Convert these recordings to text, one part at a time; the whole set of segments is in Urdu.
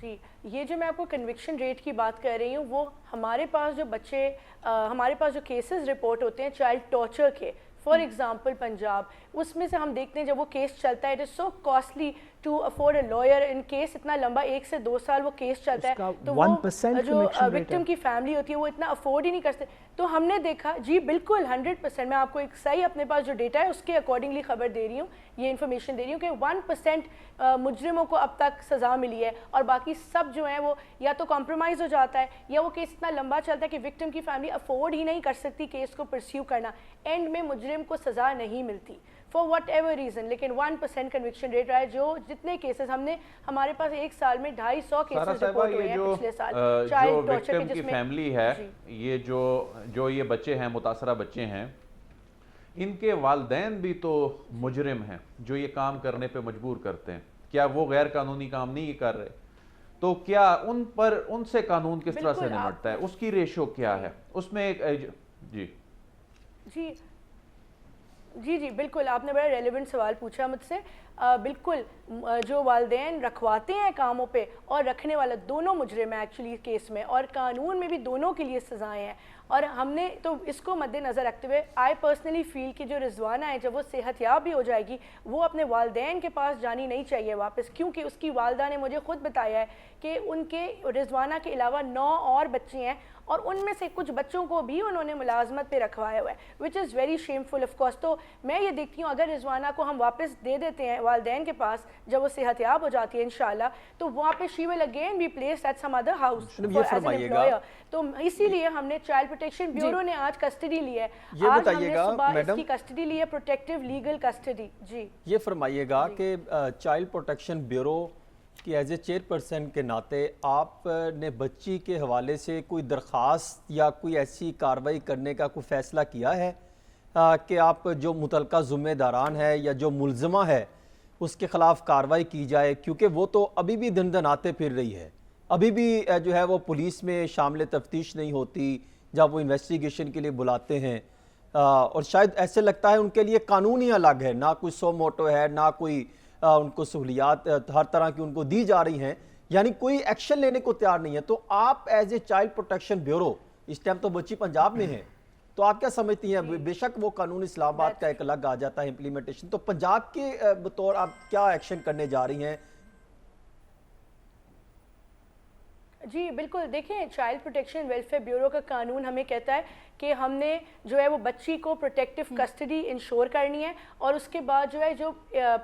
جی یہ جو میں آپ کو کنوکشن ریٹ کی بات کر رہی ہوں وہ ہمارے پاس جو بچے ہمارے پاس جو کیسز رپورٹ ہوتے ہیں چائلڈ ٹارچر کے فار ایگزامپل پنجاب اس میں سے ہم دیکھتے ہیں جب وہ کیس چلتا ہے it is so costly to afford a lawyer in case اتنا لمبا 1 سے 2 سال وہ کیس چلتا ہے تو وہ جو وکٹم کی فیملی ہوتی ہے وہ اتنا افورڈ ہی نہیں کر سکتے. تو ہم نے دیکھا جی بالکل 100% میں آپ کو ایک صحیح اپنے پاس جو ڈیٹا ہے اس کے اکارڈنگلی خبر دے رہی ہوں یہ انفارمیشن دے رہی ہوں کہ 1% مجرموں کو اب تک سزا ملی ہے اور باقی سب جو ہیں وہ یا تو کمپرومائز ہو جاتا ہے یا وہ کیس اتنا لمبا چلتا ہے کہ وکٹم کی فیملی افورڈ ہی نہیں کر سکتی کیس کو پرسیو کرنا, اینڈ میں مجرم کو سزا نہیں ملتی فار واٹ ایور ریزن. لیکن 1% کنوکشن ریٹ رہا ہے. جو جتنے کیسز ہم نے ہمارے پاس ایک سال میں 250 کیسز رپورٹ ہوئے ہیں پچھلے سال جو وکٹم کی فیملی ہے یہ جو یہ بچے ہیں متاثرہ بچے ہیں ان کے والدین بھی تو مجرم ہیں جو یہ کام کرنے پہ مجبور کرتے ہیں. کیا وہ غیر قانونی کام نہیں کر رہے؟ تو کیا ان سے قانون کس طرح سے نمٹتا ہے؟ اس کی ریشو کیا ہے اس میں جی جی جی جی بالکل آپ نے بڑا ریلیونٹ سوال پوچھا مجھ سے. بالکل جو والدین رکھواتے ہیں کاموں پہ اور رکھنے والا دونوں مجرم ہیں ایکچولی کیس میں, اور قانون میں بھی دونوں کے لیے سزائیں ہیں. اور ہم نے تو اس کو مد نظر رکھتے ہوئے آئی پرسنلی فیل کہ جو رضوانہ ہے جب وہ صحت یاب بھی ہو جائے گی وہ اپنے والدین کے پاس جانی نہیں چاہیے واپس, کیونکہ اس کی والدہ نے مجھے خود بتایا ہے کہ ان کے رضوانہ کے علاوہ 9 اور بچے ہیں اور ان میں سے کچھ بچوں کو بھی انہوں نے ملازمت پہ رکھوایا ہوا ہے which is very shameful of course. تو میں یہ دیکھتی ہوں اگر رضوانہ کو ہم واپس دے دیتے ہیں والدین کے پاس جب وہ صحت یاب ہو جاتی ہے انشاءاللہ تو وہاں پہ she will again be placed at some other house as an employer. تو اسی لیے ہم نے چائلڈ پروٹیکشن بیورو نے آج کسٹڈی لی ہے. آج ہم نے صبح اس کی کسٹڈی لی ہے, پروٹیکٹیو لیگل کسٹڈی. جی یہ فرمائیے گا کہ چائلڈ پروٹیکشن بیورو کہ ایز اے چیئرپرسن کے ناطے آپ نے بچی کے حوالے سے کوئی درخواست یا کوئی ایسی کارروائی کرنے کا کوئی فیصلہ کیا ہے کہ آپ جو متعلقہ ذمہ داران ہے یا جو ملزمہ ہے اس کے خلاف کارروائی کی جائے؟ کیونکہ وہ تو ابھی بھی دندناتے پھر رہی ہے, ابھی بھی جو ہے وہ پولیس میں شامل تفتیش نہیں ہوتی جب وہ انویسٹیگیشن کے لیے بلاتے ہیں, اور شاید ایسے لگتا ہے ان کے لیے قانون ہی الگ ہے, نہ کوئی سو موٹو ہے, نہ کوئی ان کو سہولیات ہر طرح کی ان کو دی جا رہی ہیں, یعنی کوئی ایکشن لینے کو تیار نہیں ہے. تو آپ as a child protection bureau, اس ٹائم تو بچی پنجاب میں ہے, تو آپ کیا سمجھتی ہیں؟ بے شک وہ قانون اسلام آباد کا ایک الگ آ جاتا ہے امپلیمنٹیشن, تو پنجاب کے بطور آپ کیا ایکشن کرنے جا رہی ہیں؟ جی بالکل دیکھیں چائلڈ پروٹیکشن ویلفیئر بیورو کا قانون ہمیں کہتا ہے کہ ہم نے جو ہے وہ بچی کو پروٹیکٹیو کسٹڈی انشور کرنی ہے اور اس کے بعد جو ہے جو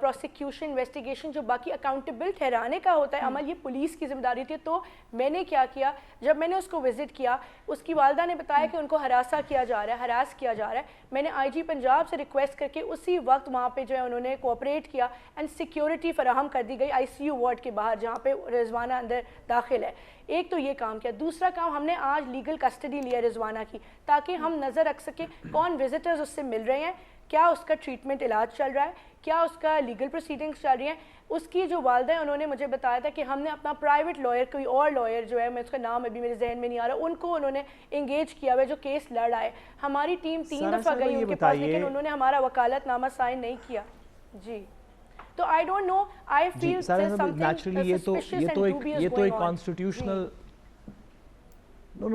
پروسیکیوشن انویسٹیگیشن جو باقی اکاؤنٹیبل ٹھہرانے کا ہوتا ہے عمل یہ پولیس کی ذمہ داری تھی. تو میں نے کیا کیا, جب میں نے اس کو وزٹ کیا اس کی والدہ نے بتایا کہ ان کو ہراساں کیا جا رہا ہے, ہراس کیا جا رہا ہے. میں نے آئی جی پنجاب سے ریکویسٹ کر کے اسی وقت وہاں پہ جو ہے انہوں نے کوآپریٹ کیا اینڈ سیکیورٹی فراہم کر دی گئی آئی سی یو وارڈ کے باہر جہاں پہ رضوانہ اندر داخل ہے. ایک تو یہ کام کیا. دوسرا کام ہم نے آج لیگل کسٹڈی لیا رضوانہ کی تاکہ ہم نظر رکھ سکیں کون وزٹرز اس سے مل رہے ہیں, کیا اس کا ٹریٹمنٹ علاج چل رہا ہے, کیا اس کا لیگل پروسیڈنگز چل رہی ہیں. اس کی جو والدہ ہیں انہوں نے مجھے بتایا تھا کہ ہم نے اپنا پرائیویٹ لائر, کوئی اور لائر جو ہے میں اس کا نام ابھی میرے ذہن میں نہیں آ رہا, ان کو انہوں نے انگیج کیا ہوا ہے جو کیس لڑ رہا ہے. ہماری ٹیم 3 دفعہ گئی ان کے پاس لیکن انہوں نے ہمارا وکالت نامہ سائن نہیں کیا. جی تو I don't know, I feel there's something suspicious and dubious going on. constitutional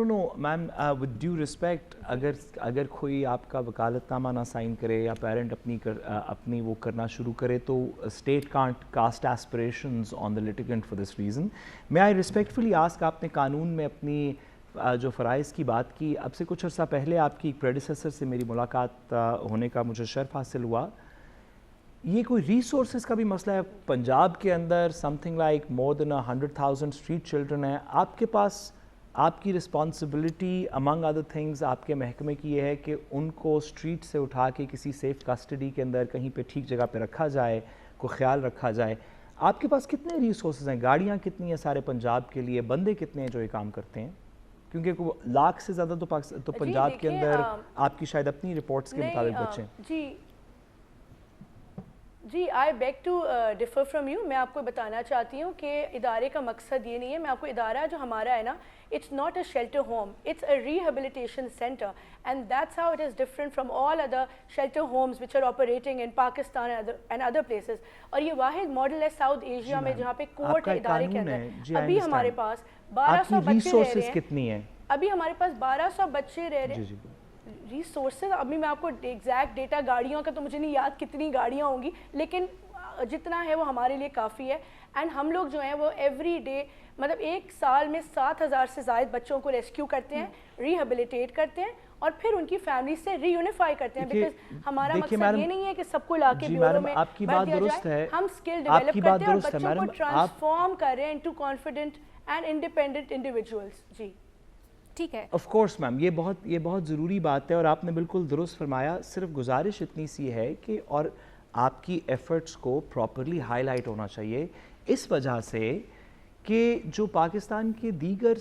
no ma'am, with due respect, اگر کوئی آپ کا وکالت نامہ نہ سائن کرے یا پیرنٹ اپنی وہ کرنا شروع کرے تو state can't cast aspersions on the litigant for this reason. میں آئی ریسپیکٹفلی آسک, آپ نے قانون میں اپنی جو فرائض کی بات کی, اب سے کچھ عرصہ پہلے آپ کی ایک پریڈیسیسر سے میری ملاقات ہونے کا مجھے شرف حاصل ہوا. یہ کوئی ریسورسز کا بھی مسئلہ ہے پنجاب کے اندر, سم تھنگ لائک مور دین 100,000 اسٹریٹ چلڈرن ہیں. آپ کے پاس آپ کی رسپانسبلٹی امنگ ادر تھنگز آپ کے محکمے کی یہ ہے کہ ان کو اسٹریٹ سے اٹھا کے کسی سیف کسٹڈی کے اندر کہیں پہ ٹھیک جگہ پہ رکھا جائے, کوئی خیال رکھا جائے. آپ کے پاس کتنے ریسورسز ہیں, گاڑیاں کتنی ہیں سارے پنجاب کے لیے, بندے کتنے ہیں جو یہ کام کرتے ہیں؟ کیونکہ لاکھ سے زیادہ تو پنجاب کے اندر آپ کی شاید اپنی رپورٹس کے مطابق بچے ہیں. جی I beg to differ from you. میں آپ کو بتانا چاہتی ہوں کہ ادارے کا مقصد یہ نہیں ہے. میں آپ کو ادارہ جو ہمارا ہے نا, it's not a shelter home, it's a rehabilitation center, and that's how it is different from all other shelter homes which are operating in Pakistan and other places. اور یہ واحد ماڈل ہے ساؤتھ ایشیا میں جہاں پہ کورٹ ہے ادارے کے اندر. ابھی ہمارے پاس 1200 بچے رہ رہے ہیں. کتنی ہیں ابھی ہمارے پاس 1200 بچے رہ رہے ہیں. ریسورسز ابھی میں آپ کو ایگزیکٹ ڈیٹا گاڑیوں کا تو مجھے نہیں یاد کتنی گاڑیاں ہوں گی, لیکن جتنا ہے وہ ہمارے لیے کافی ہے. اینڈ ہم لوگ جو ہیں وہ ایوری ڈے مطلب ایک سال میں 7000 سے زائد بچوں کو ریسکیو کرتے ہیں, ریہیبلیٹیٹ کرتے ہیں اور پھر ان کی فیملی سے ری یونیفائی کرتے ہیں. بیکاز ہمارا مقصد یہ نہیں ہے کہ سب کو لا کے بیورو میں بھر دیا جائے. ہم اسکل ڈیولپ کرتے ہیں اور بچوں کو ٹرانسفارم کر رہے ہیں into confident and independent individuals. جی ٹھیک ہے. آف کورس میم یہ بہت ضروری بات ہے اور آپ نے بالکل درست فرمایا. صرف گزارش اتنی سی ہے کہ اور آپ کی ایفرٹس کو پراپرلی ہائی لائٹ ہونا چاہیے اس وجہ سے کہ جو پاکستان کے دیگر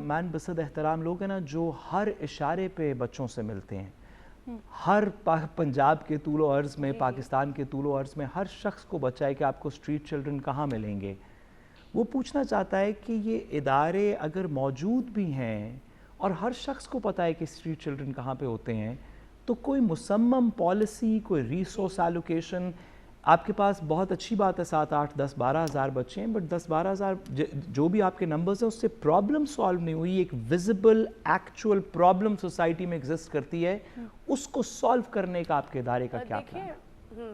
مان بسد احترام لوگ ہیں نا, جو ہر اشارے پہ بچوں سے ملتے ہیں, ہر پنجاب کے طول و عرض میں, پاکستان کے طول و عرض میں ہر شخص کو بچہ ہے کہ آپ کو اسٹریٹ چلڈرن کہاں ملیں گے. وہ پوچھنا چاہتا ہے کہ یہ ادارے اگر موجود بھی ہیں اور ہر شخص کو پتہ ہے کہ اسٹریٹ چلڈرن کہاں پہ ہوتے ہیں, تو کوئی مصمم پالیسی, کوئی ریسورس ایلوکیشن. آپ کے پاس بہت اچھی بات ہے 7, 8, 10, 12 ہزار بچے ہیں, بٹ 10, 12 ہزار جو بھی آپ کے نمبرز ہیں اس سے پرابلم سالو نہیں ہوئی. ایک ویزیبل ایکچوئل پرابلم سوسائٹی میں ایگزسٹ کرتی ہے, اس کو سالو کرنے کا آپ کے ادارے کا کیا پلان ہے؟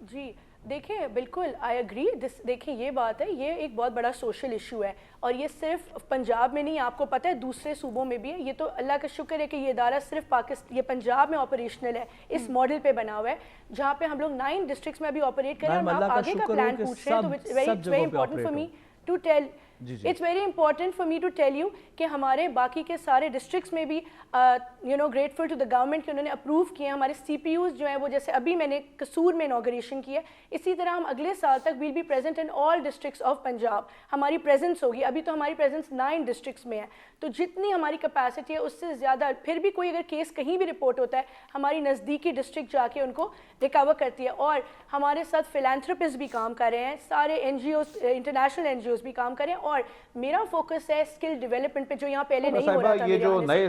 جی دیکھیں بالکل آئی اگری. دیکھیں یہ بات ہے, یہ ایک بہت بڑا سوشل ایشو ہے اور یہ صرف پنجاب میں نہیں, آپ کو پتہ ہے دوسرے صوبوں میں بھی ہے. یہ تو اللہ کا شکر ہے کہ یہ ادارہ صرف یہ پنجاب میں آپریشنل ہے, اس ماڈل پہ بنا ہوا ہے جہاں پہ ہم لوگ 9 ڈسٹرکٹس میں ابھی آپریٹ کریں. اور آپ آگے کا پلان پوچھ رہے ہیں تو it's very important for me to tell it's very important for me to tell you کہ ہمارے باقی کے سارے ڈسٹرکٹس میں بھی گریٹفل ٹو دا گورنمنٹ کہ انہوں نے اپروو کیے ہیں. ہمارے سی پی یوز جو ہیں وہ جیسے ابھی میں نے قصور میں انوگریشن کی ہے, اسی طرح ہم اگلے سال تک will be present in all districts of Punjab. ہماری پریزنس ہوگی. ابھی تو ہماری پریزنس 9 ڈسٹرکٹس میں ہے, تو جتنی ہماری کیپیسٹی ہے اس سے زیادہ. پھر بھی کوئی اگر کیس کہیں بھی رپورٹ ہوتا ہے, ہماری نزدیکی ڈسٹرکٹ جا کے ان کو ریکور کرتی ہے. اور ہمارے ساتھ فلانتھروپسٹ بھی کام کر رہے ہیں, سارے N G Os, international N G Os بھی کام کر رہے ہیں. اور میرا فوکس ہے اسکل ڈیولپمنٹ پہ, جو یہاں پہلے نہیں ہو رہا تھا. یہ جو نئے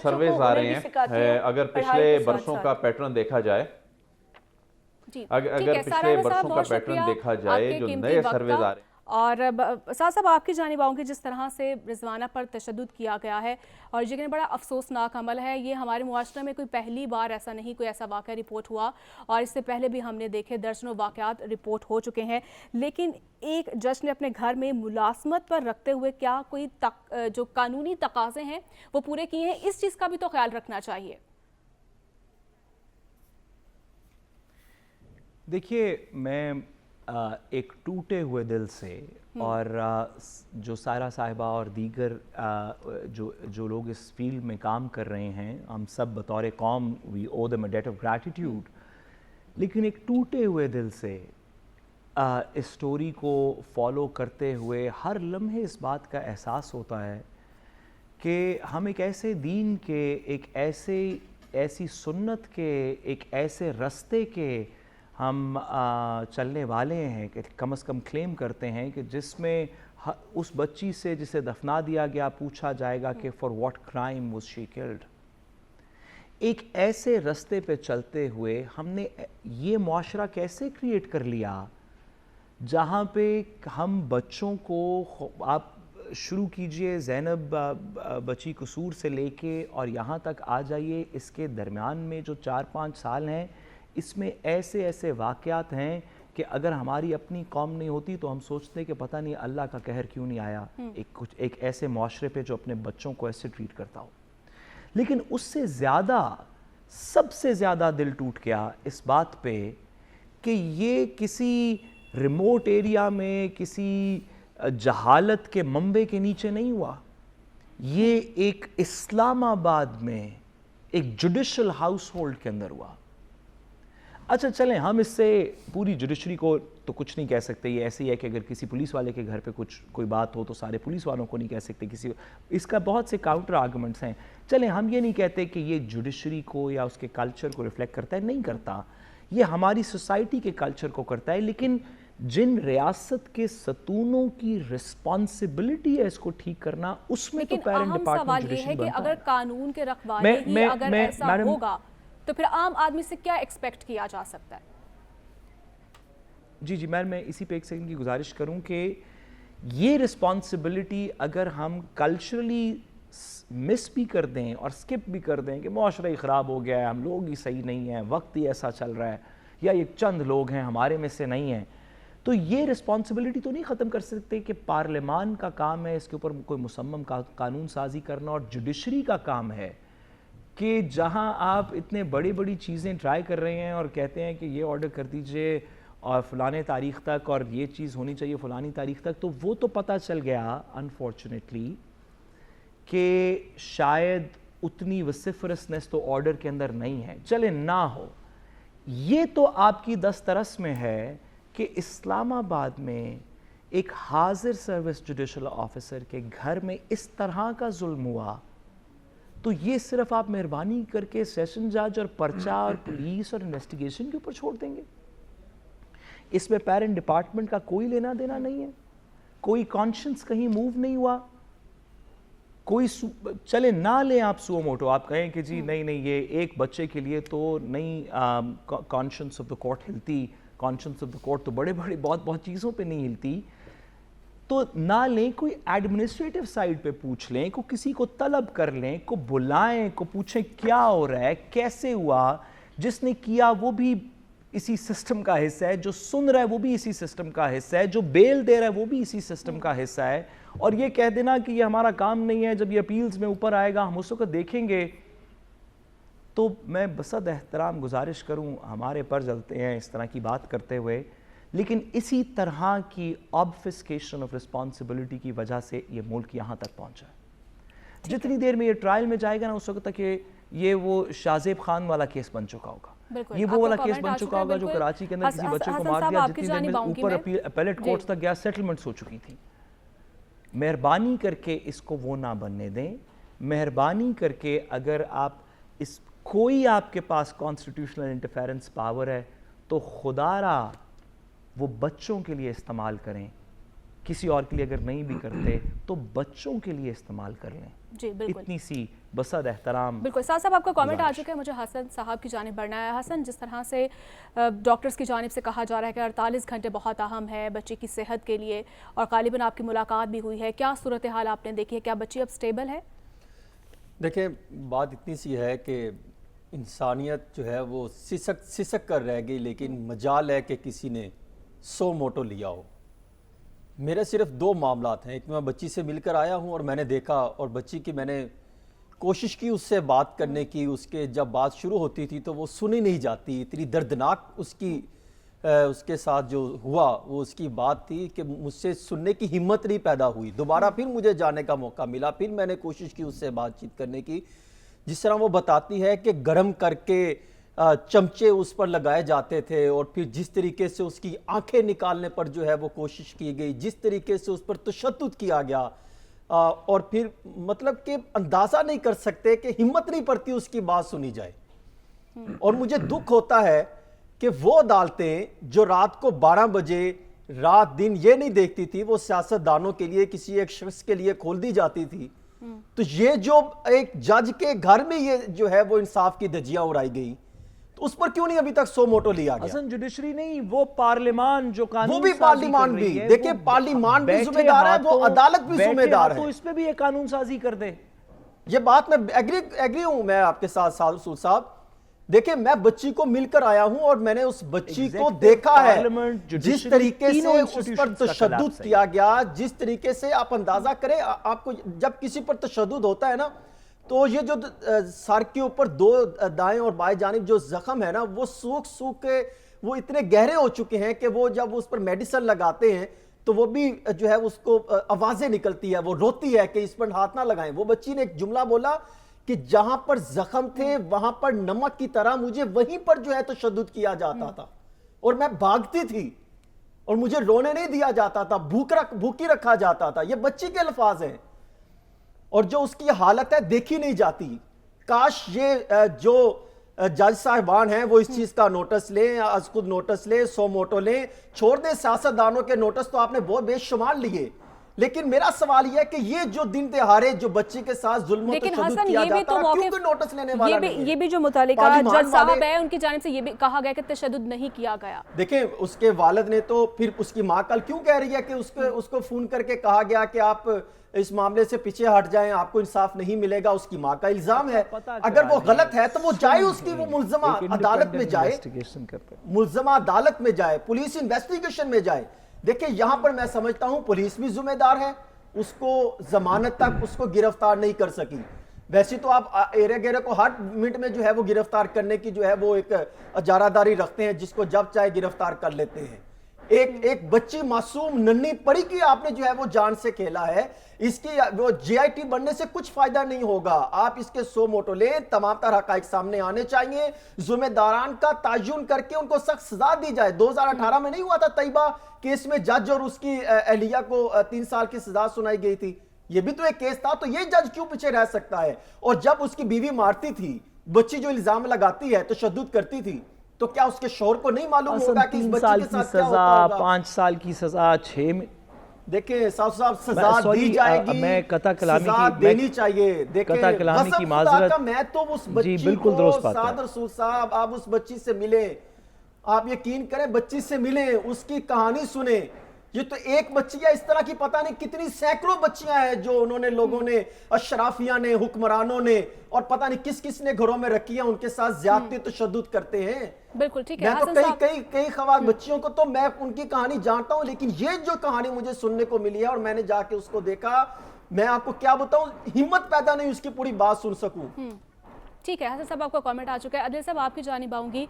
سرویز آ رہے ہیں, اگر پچھلے برسوں کا پیٹرن دیکھا جائے, اگر پچھلے برسوں کا پیٹرن دیکھا جائے جو نئے سرویز آ رہے ہیں. اور ساتھ صاحب آپ کی جانب آؤں گی, جس طرح سے رضوانہ پر تشدد کیا گیا ہے اور یہ بڑا افسوسناک عمل ہے. یہ ہمارے معاشرے میں کوئی پہلی بار ایسا نہیں, کوئی ایسا واقعہ رپورٹ ہوا, اور اس سے پہلے بھی ہم نے دیکھے درجنوں واقعات رپورٹ ہو چکے ہیں. لیکن ایک جج نے اپنے گھر میں ملازمت پر رکھتے ہوئے کیا کوئی جو قانونی تقاضے ہیں وہ پورے کیے ہیں؟ اس چیز کا بھی تو خیال رکھنا چاہیے. دیکھیے میں ایک ٹوٹے ہوئے دل سے, اور جو سائرہ صاحبہ اور دیگر جو لوگ اس فیلڈ میں کام کر رہے ہیں, ہم سب بطور قوم we owe them a debt of gratitude, لیکن ایک ٹوٹے ہوئے دل سے اس سٹوری کو فالو کرتے ہوئے ہر لمحے اس بات کا احساس ہوتا ہے کہ ہم ایک ایسے دین کے, ایک ایسی سنت کے, ایک ایسے رستے کے ہم چلنے والے ہیں کہ کم از کم کلیم کرتے ہیں کہ جس میں اس بچی سے جسے دفنا دیا گیا پوچھا جائے گا کہ for what crime was she killed. ایک ایسے رستے پہ چلتے ہوئے ہم نے یہ معاشرہ کیسے کریٹ کر لیا جہاں پہ ہم بچوں کو, آپ شروع کیجئے زینب بچی قصور سے لے کے اور یہاں تک آ جائیے, اس کے درمیان میں جو 4-5 سال ہیں, اس میں ایسے واقعات ہیں کہ اگر ہماری اپنی قوم نہیں ہوتی تو ہم سوچتے کہ پتہ نہیں اللہ کا قہر کیوں نہیں آیا ایک ایسے معاشرے پہ جو اپنے بچوں کو ایسے ٹریٹ کرتا ہو. لیکن اس سے زیادہ, سب سے زیادہ دل ٹوٹ گیا اس بات پہ کہ یہ کسی ریموٹ ایریا میں, کسی جہالت کے منبع کے نیچے نہیں ہوا. یہ ایک اسلام آباد میں ایک جوڈیشل ہاؤس ہولڈ کے اندر ہوا. اچھا چلیں, ہم اس سے پوری جوڈیشری کو تو کچھ نہیں کہہ سکتے. یہ ایسے ہی ہے کہ اگر کسی پولیس والے کے گھر پہ کوئی بات ہو تو سارے پولیس والوں کو نہیں کہہ سکتے. اس کا بہت سے کاؤنٹر آرگومنٹس ہیں. چلیں ہم یہ نہیں کہتے کہ یہ جوڈیشری کو یا اس کے کلچر کو ریفلیکٹ کرتا ہے, نہیں کرتا. یہ ہماری سوسائٹی کے کلچر کو کرتا ہے. لیکن جن ریاست کے ستونوں کی رسپانسبلٹی ہے اس کو ٹھیک کرنا, اس میں تو لیکن پیرنٹ اہم ڈپارٹمنٹ سوال یہ جوڈیشری ہے کہ بنتا اگر ہے. قانون کے رکھوانے ہی اگر ایسا میڈم ہوگا تو پھر عام آدمی سے کیا ایکسپیکٹ کیا جا سکتا ہے؟ جی میں اسی پہ ایک سیکنڈ کی گزارش کروں کہ یہ رسپانسبلٹی اگر ہم کلچرلی مس بھی کر دیں اور سکپ بھی کر دیں کہ معاشرہ ہی خراب ہو گیا ہے, ہم لوگ ہی صحیح نہیں ہیں, وقت ہی ایسا چل رہا ہے, یا یہ چند لوگ ہیں ہمارے میں سے نہیں ہیں, تو یہ رسپانسبلٹی تو نہیں ختم کر سکتے کہ پارلیمان کا کام ہے اس کے اوپر کوئی مصمم قانون سازی کرنا, اور جوڈیشری کا کام ہے کہ جہاں آپ اتنے بڑی چیزیں ٹرائی کر رہے ہیں اور کہتے ہیں کہ یہ آرڈر کر دیجئے اور فلانے تاریخ تک اور یہ چیز ہونی چاہیے فلانی تاریخ تک, تو وہ تو پتہ چل گیا انفارچونیٹلی کہ شاید اتنی وسیفرسنس تو آرڈر کے اندر نہیں ہے. چلے نہ ہو, یہ تو آپ کی دسترس میں ہے کہ اسلام آباد میں ایک حاضر سروس جوڈیشل آفیسر کے گھر میں اس طرح کا ظلم ہوا, تو یہ صرف آپ مہربانی کر کے سیشن جج اور پرچہ اور پولیس اور انویسٹیگیشن کے اوپر چھوڑ دیں گے؟ اس میں پیرنٹ ڈپارٹمنٹ کا کوئی لینا دینا نہیں ہے, کوئی کانشنس کہیں موو نہیں ہوا, کوئی چلے نہ لیں آپ سو موٹو, آپ کہیں کہ جی نہیں یہ ایک بچے کے لیے تو نہیں کانشنس آف دا کورٹ ہلتی, کانشنس آف دا کورٹ تو بڑے بہت چیزوں پہ نہیں ہلتی, تو نہ لیں, کوئی ایڈمنسٹریٹو سائڈ پہ پوچھ لیں, کو کسی کو طلب کر لیں, کو بلائیں, کو پوچھیں کیا ہو رہا ہے, کیسے ہوا, جس نے کیا وہ بھی اسی سسٹم کا حصہ ہے, جو سن رہا ہے وہ بھی اسی سسٹم کا حصہ ہے, جو بیل دے رہا ہے وہ بھی اسی سسٹم کا حصہ ہے. اور یہ کہہ دینا کہ یہ ہمارا کام نہیں ہے, جب یہ اپیلز میں اوپر آئے گا ہم اس وقت دیکھیں گے, تو میں بصد احترام گزارش کروں, ہمارے پر جلتے ہیں اس طرح کی بات کرتے ہوئے, لیکن اسی طرح کی آبفسکیشن آف رسپانسبلٹی کی وجہ سے یہ ملک یہاں تک پہنچا ہے. جتنی دیر میں یہ ٹرائل میں جائے گا نا, اس وقت تک یہ وہ شاہ زیب خان والا کیس بن چکا ہوگا, یہ وہ والا کیس بن چکا ہوگا جو کراچی کے اندر کسی بچے کو مار دیا, جتنی دیر میں اوپر اپیلیٹ کورٹس تک گیا سیٹلمنٹس ہو چکی تھی. مہربانی کر کے اس کو وہ نہ بننے دیں, مہربانی کر کے اگر آپ کوئی آپ کے پاس کانسٹیٹیوشنل انٹرفیرنس پاور ہے تو خدا را وہ بچوں کے لیے استعمال کریں, کسی اور کے لیے اگر نہیں بھی کرتے تو بچوں کے لیے استعمال کر لیں. جی بالکل, اتنی سی بصد احترام. بالکل سعد صاحب آپ کا کامنٹ آ چکا ہے, مجھے حسن صاحب کی جانب بڑھنا ہے. حسن, جس طرح سے ڈاکٹرز کی جانب سے کہا جا رہا ہے کہ 48 گھنٹے بہت اہم ہے بچے کی صحت کے لیے, اور غالباً آپ کی ملاقات بھی ہوئی ہے, کیا صورتحال آپ نے دیکھی ہے, کیا بچی اب سٹیبل ہے؟ دیکھیں بات اتنی سی ہے کہ انسانیت جو ہے وہ سسک کر رہ گئی, لیکن مجال ہے کہ کسی نے سو موٹو لیا ہو. میرے صرف 2 معاملات ہیں. ایک میں بچی سے مل کر آیا ہوں اور میں نے دیکھا, اور بچی کی میں نے کوشش کی اس سے بات کرنے کی, اس کے جب بات شروع ہوتی تھی تو وہ سنی نہیں جاتی, اتنی دردناک اس کے ساتھ جو ہوا وہ اس کی بات تھی کہ مجھ سے سننے کی ہمت نہیں پیدا ہوئی. دوبارہ پھر مجھے جانے کا موقع ملا, پھر میں نے کوشش کی اس سے بات چیت کرنے کی. جس طرح وہ بتاتی ہے کہ گرم کر کے چمچے اس پر لگائے جاتے تھے, اور پھر جس طریقے سے اس کی آنکھیں نکالنے پر جو ہے وہ کوشش کی گئی, جس طریقے سے اس پر تشدد کیا گیا, اور پھر مطلب کہ اندازہ نہیں کر سکتے کہ ہمت نہیں پڑتی اس کی بات سنی جائے. اور مجھے دکھ ہوتا ہے کہ وہ عدالتیں جو رات کو 12 بجے رات دن یہ نہیں دیکھتی تھی, وہ سیاستدانوں کے لیے کسی ایک شخص کے لیے کھول دی جاتی تھی, تو یہ جو ایک جج کے گھر میں یہ جو ہے وہ انصاف کی دھجیاں اڑائی گئی, تو اس پر کیوں نہیں ابھی تک سو موٹو لیا گیا؟ حسن جوڈیشری نہیں, وہ پارلیمان جو قانون وہ بھی پارلیمان بھی, دیکھیں پارلیمان بھی ذمہ دار ہے, وہ عدالت بھی ذمہ دار ہے, تو اس پہ بھی ایک قانون سازی کر دے. یہ بات میں ایگری ہوں میں آپ کے ساتھ رسول صاحب. دیکھیں میں بچی کو مل کر آیا ہوں اور میں نے اس بچی کو دیکھا ہے, جس طریقے سے اس پر تشدد کیا گیا, جس طریقے سے آپ اندازہ کریں, آپ کو جب کسی پر تشدد ہوتا ہے نا, تو یہ جو سر کے اوپر 2 دائیں اور بائیں جانب جو زخم ہے نا, وہ سوکھ کے وہ اتنے گہرے ہو چکے ہیں کہ وہ جب اس پر میڈیسن لگاتے ہیں تو وہ بھی جو ہے اس کو آوازیں نکلتی ہے, وہ روتی ہے کہ اس پر ہاتھ نہ لگائیں. وہ بچی نے ایک جملہ بولا کہ جہاں پر زخم تھے وہاں پر نمک کی طرح مجھے وہیں پر جو ہے تشدد کیا جاتا تھا, اور میں بھاگتی تھی اور مجھے رونے نہیں دیا جاتا تھا, بھوکی رکھا جاتا تھا. یہ بچی کے الفاظ ہیں, اور جو اس کی حالت ہے دیکھی نہیں جاتی. کاش یہ جو جج صاحبان ہیں وہ اس چیز کا نوٹس لیں، از خود نوٹس لیں، سو موٹو لیں، چھوڑ دیں سیاستدانوں کے نوٹس تو آپ نے بہت بے شمار لیے، لیکن میرا سوال یہ ہے کہ یہ جو دن دہاڑے جو بچی کے ساتھ ظلم و تشدد کیا جاتا ہے کیوں کوئی نوٹس لینے والا نہیں ہے؟ یہ بھی جو متعلقہ جج صاحب ہے ان کی جانب سے یہ بھی کہا گیا کہ تشدد نہیں کیا گیا. دیکھیں اس کے والد نے تو پھر اس کی ماں کل کیوں کہہ رہی ہے کہ اس کو فون کر کے کہا گیا کہ آپ اس معاملے سے پیچھے ہٹ جائیں، آپ کو انصاف نہیں ملے گا، اس کی ماں کا الزام ہے. اگر وہ غلط ہے تو وہ جائے، اس کی وہ ملزمہ عدالت میں جائے، ملزمہ عدالت میں جائے، پولیس انویسٹیگیشن میں جائے. دیکھیں یہاں پر میں سمجھتا ہوں پولیس بھی ذمہ دار ہے، اس کو ضمانت تک اس کو گرفتار نہیں کر سکی. ویسے تو آپ ایرے گیرے کو ہر منٹ میں جو ہے وہ گرفتار کرنے کی جو ہے وہ ایک اجارہ داری رکھتے ہیں، جس کو جب چاہے گرفتار کر لیتے ہیں. ایک بچی معصوم ننھی پڑی کی آپ نے جو ہے وہ جان سے کھیلا ہے، اس کی وہ جی آئی ٹی بننے سے کچھ فائدہ نہیں ہوگا. آپ اس کے سو موٹو لیں، تمام تر حقائق سامنے آنے چاہیے، ذمہ داران کا تعین کر کے ان کو سخت سزا دی جائے. 2018 میں نہیں ہوا تھا طیبہ کیس میں جج اور اس کی اہلیہ کو 3 سال کی سزا سنائی گئی تھی؟ یہ بھی تو ایک کیس تھا. تو یہ جج کیوں پیچھے رہ سکتا ہے؟ اور جب اس کی بیوی مارتی تھی، بچی جو الزام لگاتی ہے، تشدد کرتی تھی، تو کیا اس کے شوہر کو نہیں معلوم ہوگا کہ اس بچی کے ساتھ کیا ہوتا ہوگا؟ 5 سال کی سزا 6 میں دیکھیں صاحب سزا دی جائے گی، میں قطع کلامی سزا دینی چاہیے. دیکھیں قطع کلامی کی معذرت، میں تو اس بچی کو سعد رسول صاحب آپ اس بچی سے ملیں، آپ یقین کریں بچی سے ملیں، اس کی کہانی سنیں. یہ تو ایک بچی ہے، اس طرح کی پتہ نہیں کتنی سینکڑوں بچیاں ہیں جو انہوں نے لوگوں نے، اشرافیہ نے، حکمرانوں نے، اور پتہ نہیں کس کس نے گھروں میں رکھی ہیں، ان کے ساتھ زیادتی تشدد کرتے ہیں. بالکل ٹھیک ہے. میں تو کئی خواتین بچیوں کو تو میں ان کی کہانی جانتا ہوں، لیکن یہ جو کہانی مجھے سننے کو ملی ہے اور میں نے جا کے اس کو دیکھا، میں آپ کو کیا بتاؤں، ہمت پیدا نہیں اس کی پوری بات سن سکوں. ٹھیک ہے حسن صاحب، آپ کا کامنٹ آ چکا ہے. عدل صاحب آپ کی جانب آؤں گی.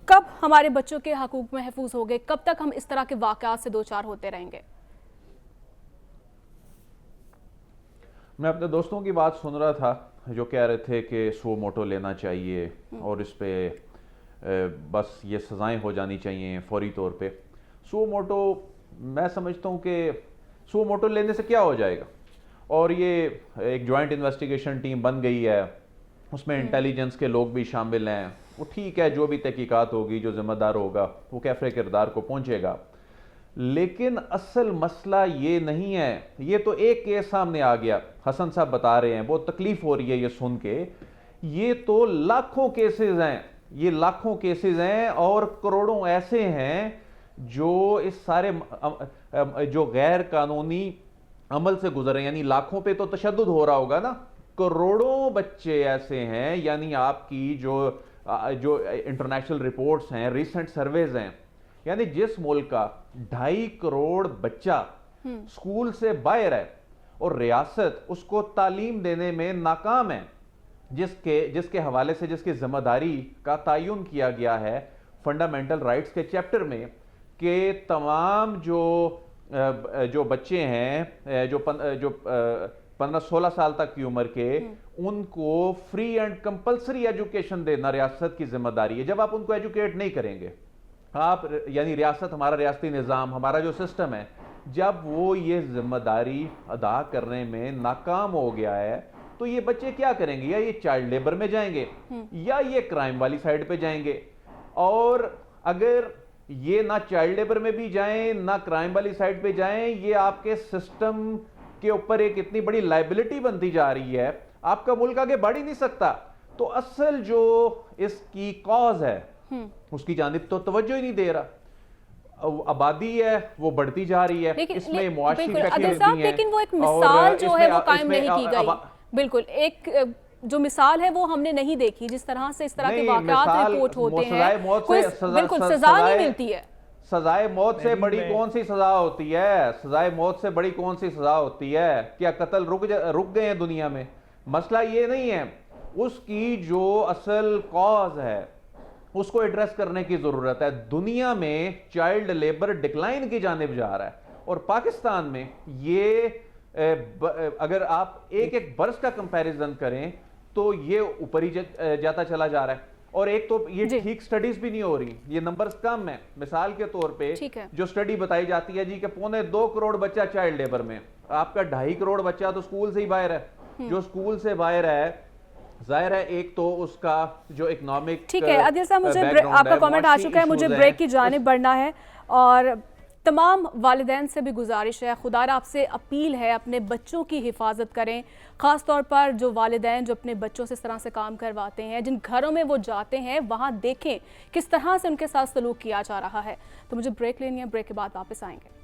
کب ہمارے بچوں کے حقوق محفوظ ہو گئے؟ کب تک ہم اس طرح کے واقعات سے دوچار ہوتے رہیں گے؟ میں اپنے دوستوں کی بات سن رہا تھا جو کہہ رہے تھے کہ سو موٹو لینا چاہیے اور اس پہ بس یہ سزائیں ہو جانی چاہیے فوری طور پہ. سو موٹو میں سمجھتا ہوں کہ سو موٹو لینے سے کیا ہو جائے گا، اور یہ ایک جوائنٹ انویسٹیگیشن ٹیم بن گئی ہے، اس میں انٹیلیجنس کے لوگ بھی شامل ہیں. وہ ٹھیک ہے، جو بھی تحقیقات ہوگی، جو ذمہ دار ہوگا وہ کیفر کردار کو پہنچے گا. لیکن اصل مسئلہ یہ نہیں ہے. یہ تو ایک کیس سامنے آ گیا، حسن صاحب بتا رہے ہیں، بہت تکلیف ہو رہی ہے یہ سن کے. یہ تو لاکھوں کیسز ہیں، یہ لاکھوں کیسز ہیں اور کروڑوں ایسے ہیں جو اس سارے جو غیر قانونی عمل سے گزر رہے ہیں. یعنی لاکھوں پہ تو تشدد ہو رہا ہوگا نا، کروڑوں بچے ایسے ہیں. یعنی آپ کی جو انٹرنیشنل رپورٹس ہیں، ریسنٹ سرویز ہیں، یعنی جس ملک کا 2.5 کروڑ بچہ سکول سے باہر ہے اور ریاست اس کو تعلیم دینے میں ناکام ہے، جس کے حوالے سے جس کی ذمہ داری کا تعین کیا گیا ہے فنڈامنٹل رائٹس کے چیپٹر میں کہ تمام جو بچے ہیں جو 15-16 سال تک کی عمر کے، ان کو فری اینڈ کمپلسری ایجوکیشن دینا ریاست کی ذمہ داری ہے. جب آپ ان کو ایجوکیٹ نہیں کریں گے، آپ یعنی ریاست، ہمارا ریاستی نظام، ہمارا جو سسٹم ہے، جب وہ یہ ذمہ داری ادا کرنے میں ناکام ہو گیا ہے تو یہ بچے کیا کریں گے؟ یا یہ چائلڈ لیبر میں جائیں گے یا یہ کرائم والی سائڈ پہ جائیں گے. اور اگر یہ نہ چائلڈ لیبر میں بھی جائیں نہ کرائم والی سائڈ پہ جائیں، یہ آپ کے سسٹم کے اوپر ایک اتنی بڑی لائبلٹی بنتی جا رہی ہے، آپ کا ملک آگے بڑھ ہی نہیں سکتا. تو اصل جو اس کی کاز ہے اس کی جانب تو توجہ ہی نہیں دے رہا. آبادی ہے وہ بڑھتی جا رہی ہے، اس میں معاشی فیکٹرز بھی ہیں، لیکن وہ ایک مثال جو ہے وہ قائم نہیں کی گئی. بالکل ایک جو مثال ہے وہ ہم نے نہیں دیکھی، جس طرح سے اس طرح کے واقعات رپورٹ ہوتے ہیں، بالکل سزا نہیں ملتی ہے. سزائے موت سے بڑی کون سی سزا ہوتی ہے؟ سزائے موت سے بڑی کون سی سزا ہوتی ہے؟ کیا قتل رک گئے ہیں دنیا میں؟ مسئلہ یہ نہیں ہے. اس کی جو اصل کاز ہے اس کو ایڈریس کرنے کی ضرورت ہے. دنیا میں چائلڈ لیبر ڈکلائن کی جانب جا رہا ہے اور پاکستان میں یہ اگر آپ ایک برس کا کمپیریزن کریں تو یہ اوپر ہی جاتا چلا جا رہا ہے. اور ایک تو یہ ٹھیک سٹڈیز بھی نہیں ہو رہی، یہ نمبرز کم ہیں. مثال کے طور پہ جو سٹڈی بتائی جاتی ہے جی کہ 2.25 کروڑ بچہ چائلڈ لیبر میں، آپ کا 2.5 کروڑ بچہ تو سکول سے ہی باہر ہے. جو سکول سے باہر ہے ظاہر ہے ایک تو اس کا جو اکنامک ٹھیک ہے عادل صاحب، مجھے آپ کا کامنٹ آ چکا ہے، مجھے بریک کی جانب بڑھنا ہے، اور تمام والدین سے بھی گزارش ہے، خدارا آپ سے اپیل ہے اپنے بچوں کی حفاظت کریں، خاص طور پر جو والدین جو اپنے بچوں سے اس طرح سے کام کرواتے ہیں، جن گھروں میں وہ جاتے ہیں وہاں دیکھیں کس طرح سے ان کے ساتھ سلوک کیا جا رہا ہے۔ تو مجھے بریک لینی ہے، بریک کے بعد واپس آئیں گے۔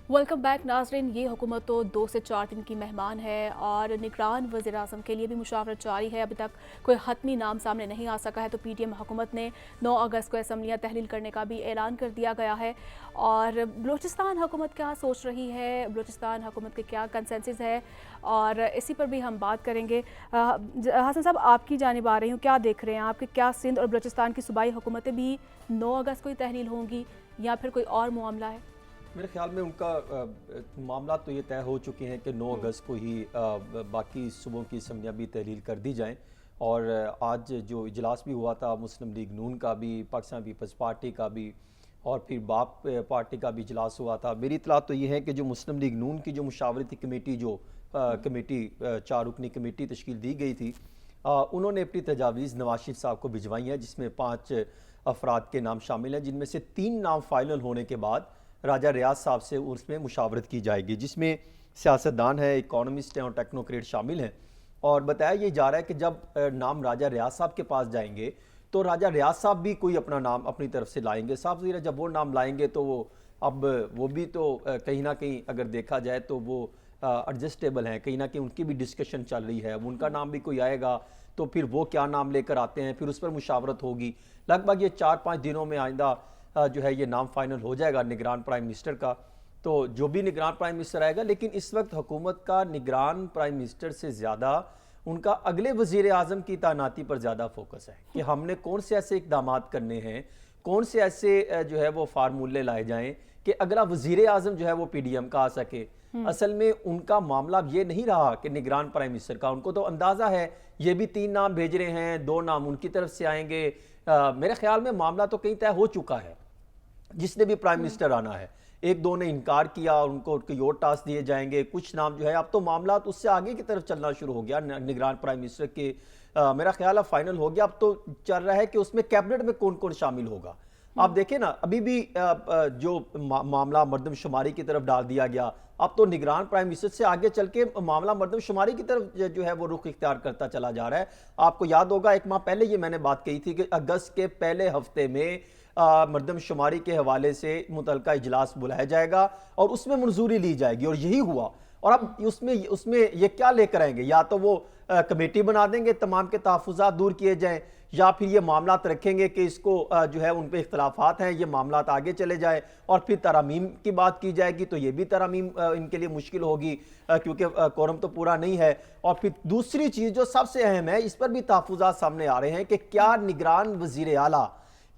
ویلکم بیک ناظرین، یہ حکومت تو 2 سے 4 دن کی مہمان ہے اور نگران وزیر اعظم کے لیے بھی مشاورت جاری ہے۔ ابھی تک کوئی حتمی نام سامنے نہیں آ سکا ہے، تو پی ٹی ایم حکومت نے 9 اگست کو اسمبلیاں تحلیل کرنے کا بھی اعلان کر دیا گیا ہے۔ اور بلوچستان حکومت کیا سوچ رہی ہے، بلوچستان حکومت کے کیا کنسنسس ہے، اور اسی پر بھی ہم بات کریں گے۔ حسن صاحب، آپ کی جانب آ رہی ہوں، کیا دیکھ رہے ہیں آپ کہ کیا سندھ اور بلوچستان کی صوبائی حکومتیں بھی 9 اگست کو ہی تحلیل ہوں گی یا پھر کوئی اور معاملہ ہے؟ میرے خیال میں ان کا معاملات تو یہ طے ہو چکے ہیں کہ 9 اگست کو ہی باقی صوبوں کی اسمبلیاں بھی تحلیل کر دی جائیں، اور آج جو اجلاس بھی ہوا تھا مسلم لیگ نون کا بھی، پاکستان پیپلز پارٹی کا بھی، اور پھر باپ پارٹی کا بھی اجلاس ہوا تھا۔ میری اطلاع تو یہ ہے کہ جو مسلم لیگ نون کی جو مشاورتی کمیٹی، جو کمیٹی 4 رکنی کمیٹی تشکیل دی گئی تھی، انہوں نے اپنی تجاویز نواز شریف صاحب کو بھجوائی ہیں، جس میں 5 افراد کے نام شامل ہیں، جن میں سے 3 نام فائنل ہونے کے بعد راجہ ریاض صاحب سے اس میں مشاورت کی جائے گی، جس میں سیاستدان ہیں، اکانومسٹ ہیں اور ٹیکنوکریٹ شامل ہیں۔ اور بتایا یہ جا رہا ہے کہ جب نام راجہ ریاض صاحب کے پاس جائیں گے تو راجہ ریاض صاحب بھی کوئی اپنا نام اپنی طرف سے لائیں گے۔ صاحب ذرا جب وہ نام لائیں گے تو وہ بھی تو کہیں نہ کہیں اگر دیکھا جائے تو وہ ایڈجسٹیبل ہیں، کہیں نہ کہیں ان کی بھی ڈسکشن چل رہی ہے، ان کا نام بھی کوئی آئے گا تو پھر وہ کیا نام لے کر آتے ہیں، پھر اس پر مشاورت ہوگی۔ لگ بھگ یہ 4-5 دنوں میں آئندہ جو ہے یہ نام فائنل ہو جائے گا نگران پرائم منسٹر کا، تو جو بھی نگران پرائم منسٹر آئے گا۔ لیکن اس وقت حکومت کا نگران پرائم منسٹر سے زیادہ ان کا اگلے وزیر اعظم کی تعیناتی پر زیادہ فوکس ہے کہ ہم نے کون سے ایسے اقدامات کرنے ہیں، کون سے ایسے جو ہے وہ فارمولے لائے جائیں کہ اگلا وزیر اعظم جو ہے وہ پی ڈی ایم کا آ سکے۔ اصل میں ان کا معاملہ یہ نہیں رہا کہ نگران پرائم منسٹر کا، ان کو تو اندازہ ہے یہ بھی 3 نام بھیج رہے ہیں، 2 نام ان کی طرف سے آئیں گے۔ میرے خیال میں معاملہ تو کہیں طے ہو چکا ہے، جس نے بھی پرائم منسٹر آنا ہے۔ 1-2 نے انکار کیا اور ان کو کوئی اور ٹاسک دیے جائیں گے، کچھ نام جو ہے اب تو معاملات اس سے آگے کی طرف چلنا شروع ہو گیا نگران پرائم منسٹر کے۔ میرا خیال ہے فائنل ہو گیا، اب تو چل رہا ہے کہ اس میں کیبنٹ میں کون کون شامل ہوگا۔ آپ دیکھیں نا، ابھی بھی جو معاملہ مردم شماری کی طرف ڈال دیا گیا، اب تو نگران پرائم منسٹر سے آگے چل کے معاملہ مردم شماری کی طرف جو ہے وہ رخ اختیار کرتا چلا جا رہا ہے۔ آپ کو یاد ہوگا 1 ماہ پہلے یہ میں نے بات کہی تھی کہ اگست کے پہلے ہفتے میں مردم شماری کے حوالے سے متعلقہ اجلاس بلایا جائے گا اور اس میں منظوری لی جائے گی، اور یہی ہوا۔ اور اب اس میں یہ کیا لے کر آئیں گے؟ یا تو وہ کمیٹی بنا دیں گے تمام کے تحفظات دور کیے جائیں، یا پھر یہ معاملات رکھیں گے کہ اس کو جو ہے ان پہ اختلافات ہیں، یہ معاملات آگے چلے جائے اور پھر ترامیم کی بات کی جائے گی، تو یہ بھی ترامیم ان کے لیے مشکل ہوگی کیونکہ کورم تو پورا نہیں ہے۔ اور پھر دوسری چیز جو سب سے اہم ہے، اس پر بھی تحفظات سامنے آ رہے ہیں کہ کیا نگران وزیر اعلیٰ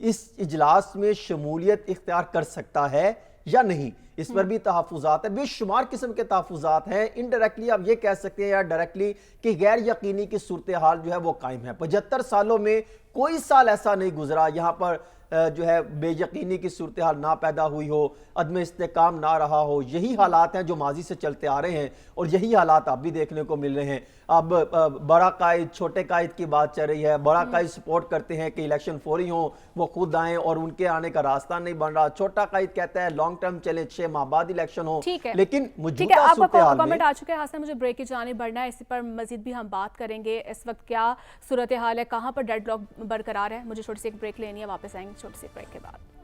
اس اجلاس میں شمولیت اختیار کر سکتا ہے یا نہیں، اس پر بھی تحفظات ہیں، بے شمار قسم کے تحفظات ہیں۔ انڈائریکٹلی آپ یہ کہہ سکتے ہیں یا ڈائریکٹلی کہ غیر یقینی کی صورتحال جو ہے وہ قائم ہے۔ 75 سالوں میں کوئی سال ایسا نہیں گزرا یہاں پر جو ہے بے یقینی کی صورتحال نہ پیدا ہوئی ہو، عدم استحکام نہ رہا ہو۔ یہی حالات ہیں جو ماضی سے چلتے آ رہے ہیں اور یہی حالات اب بھی دیکھنے کو مل رہے ہیں۔ اب بڑا قائد چھوٹے قائد کی بات چل رہی ہے، بڑا قائد سپورٹ کرتے ہیں کہ الیکشن فوری ہوں، وہ خود آئیں، اور ان کے آنے کا راستہ نہیں بن رہا۔ چھوٹا قائد کہتا ہے لانگ ٹرم چلے، 6 ماہ بعد الیکشن ہو۔ لیکن موجودہ صورتحال میں کمنٹ آ چکے ہیں حسن، مجھے بریک کی جانب بڑھنا ہے، اسی پر مزید بھی ہم بات کریں گے۔ اس وقت کیا صورتحال ہے، کہاں پر ڈیڈ لاک برقرار ہے؟ مجھے چھوٹی سی ایک بریک لینی ہے، واپس آئیں گے چھوٹی سی بریک کے بعد۔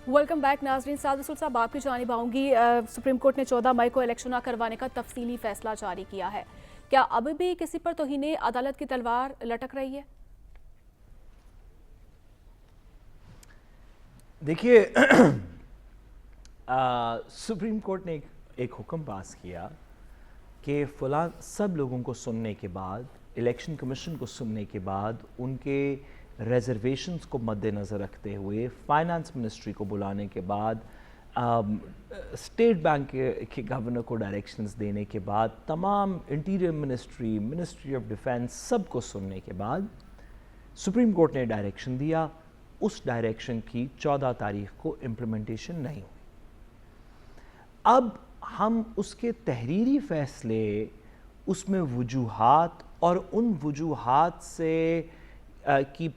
ویلکم بیک ناظرین، سعد رسول صاحب آپ کی جانب آؤں گی۔ سپریم کورٹ نے 14 مئی کو الیکشن نہ کروانے کا تفصیلی فیصلہ جاری کیا ہے، کیا اب بھی کسی پر توہین عدالت کی تلوار لٹک رہی ہے؟ دیکھیے، سپریم کورٹ نے ایک حکم پاس کیا کہ فلاں سب لوگوں کو سننے کے بعد، الیکشن کمیشن کو سننے کے بعد، ان کے ریزرویشنز کو مد نظر رکھتے ہوئے، فائنانس منسٹری کو بلانے کے بعد، اسٹیٹ بینک کے گورنر کو ڈائریکشنز دینے کے بعد، تمام interior ministry, ministry of defence, سب کو سننے کے بعد سپریم کورٹ نے ڈائریکشن دیا. اس ڈائریکشن کی 14 تاریخ کو امپلیمنٹیشن نہیں ہوئی. اب ہم اس کے تحریری فیصلے، اس میں وجوہات اور ان وجوہات سے کی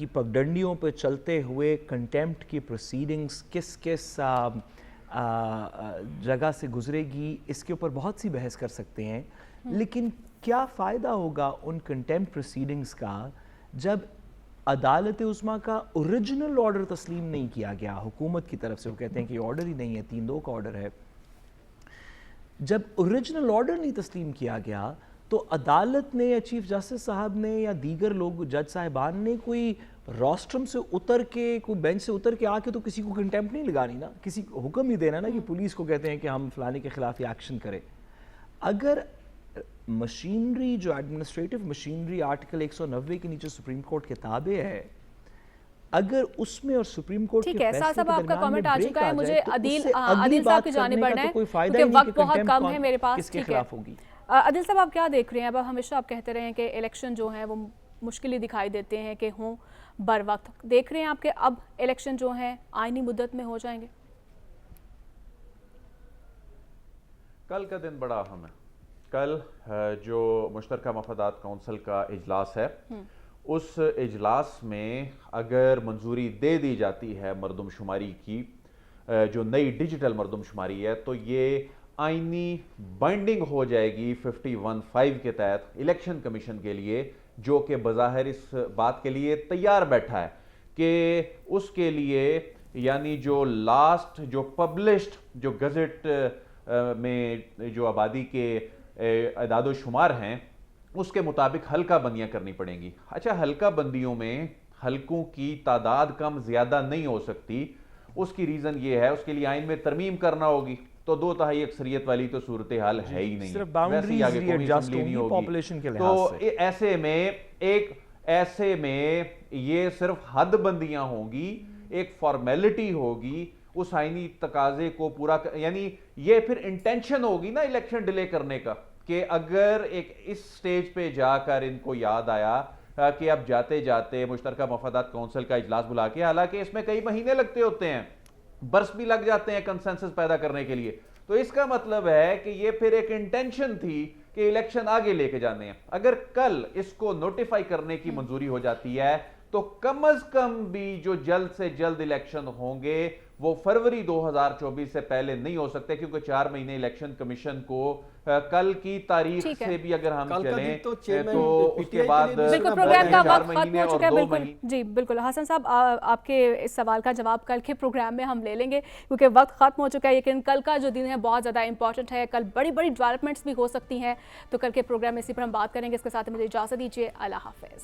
پگڈنڈیوں پہ چلتے ہوئے کنٹیمپٹ کی پروسیڈنگز کس کس جگہ سے گزرے گی، اس کے اوپر بہت سی بحث کر سکتے ہیں. لیکن کیا فائدہ ہوگا ان کنٹیمپٹ پروسیڈنگز کا جب عدالت عظمیٰ کا اوریجنل آرڈر تسلیم نہیں کیا گیا حکومت کی طرف سے؟ وہ کہتے ہیں کہ یہ آرڈر ہی نہیں ہے، 3-2 کا آرڈر ہے. جب اوریجنل آرڈر نہیں تسلیم کیا گیا تو عدالت نے یا چیف جسٹس صاحب نے یا دیگر لوگ جج صاحبان نے کوئی روسٹرم سے اتر کے، کوئی بینچ سے اتر کے آ کے تو کسی کو کنٹیمپٹ نہیں لگانی نا، کسی کو حکم ہی دینا نا کہ پولیس کو کہتے ہیں کہ ہم فلانے کے خلاف یہ ایکشن کریں. اگر مشینری جو ایڈمنسٹریٹو مشینری آرٹیکل 190 کے نیچے سپریم کورٹ کے تابع ہے، اگر اس میں اور سپریم کورٹ کے ٹھیک ہے، فیصلے صاحب کے آپ کا درمیان کامنٹ میں آ بریک چکا ہے. جائے مجھے تو اس عدیل سے اگلی صاحب بات کی جانب کرنے کا بڑھنا تو ہے کوئی فائدہ کیونکہ ہی نہیں وقت کہ بہت contempt کم ہے میرے پاس. کس کے ٹھیک ہے خلاف ہوگی. عدیل صاحب آپ کیا دیکھ رہے ہیں؟ اب ہمیشہ آپ کہتے رہے ہیں کہ الیکشن جو ہیں وہ مشکل ہی دکھائی دیتے ہیں کہ ہوں بر وقت. دیکھ رہے ہیں آپ کہ اب الیکشن جو ہیں آئینی مدت میں ہو جائیں گے؟ کل کا دن بڑا اہم ہے. کل جو مشترکہ مفادات کونسل کا اجلاس ہے، اس اجلاس میں اگر منظوری دے دی جاتی ہے مردم شماری کی، جو نئی ڈیجیٹل مردم شماری ہے، تو یہ آئینی بائنڈنگ ہو جائے گی 51(5) کے تحت الیکشن کمیشن کے لیے، جو کہ بظاہر اس بات کے لیے تیار بیٹھا ہے کہ اس کے لیے یعنی جو لاسٹ جو پبلشڈ جو گزٹ میں جو آبادی کے اعداد و شمار ہیں اس کے مطابق حلقہ بندیاں کرنی پڑیں گی. اچھا، حلقہ بندیوں میں حلقوں کی تعداد کم زیادہ نہیں ہو سکتی. اس کی ریزن یہ ہے، اس کے لیے آئین میں ترمیم کرنا ہوگی، تو 2/3 اکثریت والی تو صورتحال ہے ہی نہیں. صرف باؤنڈریز ری ایڈجسٹ ہوں گی پاپولیشن کے لحاظ سے. تو ایسے میں یہ صرف حد بندیاں ہوں گی، ایک فارمیلٹی ہوگی اس آئینی تقاضے کو پورا یعنی یہ پھر انٹینشن ہوگی نا الیکشن ڈیلے کرنے کا، کہ اگر ایک اس سٹیج پہ جا کر ان کو یاد آیا کہ اب جاتے جاتے مشترکہ مفادات کونسل کا اجلاس بلا کے، حالانکہ اس میں کئی مہینے لگتے ہوتے ہیں، برس بھی لگ جاتے ہیں کنسنسس پیدا کرنے کے لیے، تو اس کا مطلب ہے کہ یہ پھر ایک انٹینشن تھی کہ الیکشن آگے لے کے جانے ہیں. اگر کل اس کو نوٹیفائی کرنے کی منظوری ہو جاتی ہے تو کم از کم بھی جو جلد سے جلد الیکشن ہوں گے وہ فروری 2024 سے پہلے نہیں ہو سکتے، کیونکہ 4 مہینے الیکشن کمیشن کو کل کی تاریخ سے بھی اگر ہم چلیں تو اس کے بعد بالکل پروگرام کا وقت ختم ہو چکا ہے. بالکل جی بالکل حسن صاحب، آپ کے اس سوال کا جواب کل کے پروگرام میں ہم لے لیں گے کیونکہ وقت ختم ہو چکا ہے. لیکن کل کا جو دن ہے بہت زیادہ امپورٹنٹ ہے، کل بڑی بڑی ڈیولپمنٹس بھی ہو سکتی ہیں، تو کل کے پروگرام میں اسی پر ہم بات کریں گے. اس کے ساتھ مجھے اجازت دیجیے، اللہ حافظ.